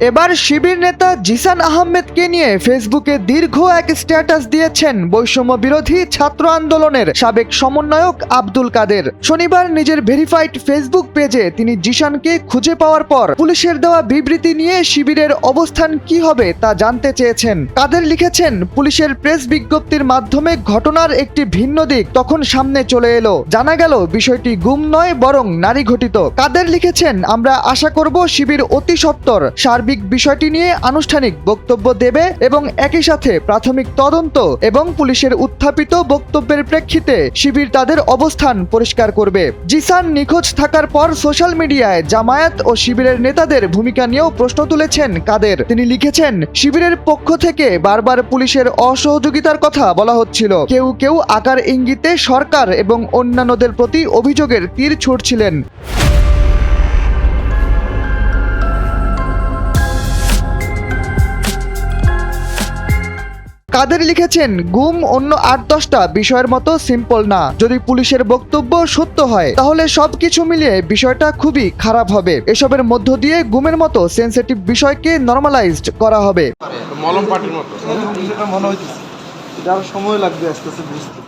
এবার শিবির নেতা জিসান আহমেদকে নিয়ে ফেসবুকে দীর্ঘ এক স্ট্যাটাস দিয়েছেন বৈষম্য বিরোধী ছাত্র আন্দোলনের সাবেক সমন্বয়ক আব্দুল কাদের। শনিবার নিজের ভেরিফাইড ফেসবুক পেজে তিনি জিসানকে খুঁজে পাওয়ার পর পুলিশের দেওয়া বিবৃতি নিয়ে শিবিরের অবস্থান কি হবে তা জানতে চেয়েছেন। কাদের লিখেছেন, পুলিশের প্রেস বিজ্ঞপ্তির মাধ্যমে ঘটনার একটি ভিন্ন দিক তখন সামনে চলে এলো। জানা গেল বিষয়টি গুম নয় বরং নারী ঘটিত। কাদের লিখেছেন, আমরা আশা করব শিবির অতি সত্বর সার্বিক বিষয়টি নিয়ে আনুষ্ঠানিক বক্তব্য দেবে এবং একই সাথে প্রাথমিক তদন্ত এবং পুলিশের উত্থাপিত বক্তব্যের প্রেক্ষিতে শিবির তাদের অবস্থান পরিষ্কার করবে। জিসান নিখোঁজ থাকার পর সোশ্যাল মিডিয়ায় জামায়াত ও শিবিরের নেতাদের ভূমিকা নিয়েও প্রশ্ন তুলেছেন কাদের। তিনি লিখেছেন, শিবিরের পক্ষ থেকে বারবার পুলিশের অসহযোগিতার কথা বলা হচ্ছিল। কেউ কেউ আকার ইঙ্গিতে সরকার এবং অন্যান্যদের প্রতি অভিযোগের তীর ছুড়ছিলেন। কাদের লিখেছেন, গুম অন্য ৮-১০টা বিষয়ের মতো সিম্পল না। যদি পুলিশের বক্তব্য সত্য হয় তাহলে সবকিছু মিলিয়ে বিষয়টা খুবই খারাপ হবে। এসবের মধ্য দিয়ে গুমের মতো সেনসিটিভ বিষয়কে নরমালাইজড করা হবে। মলম পার্টির মতো মনে হইতেছে এটা আরো সময় লাগবে আস্তে আস্তে বুঝতে।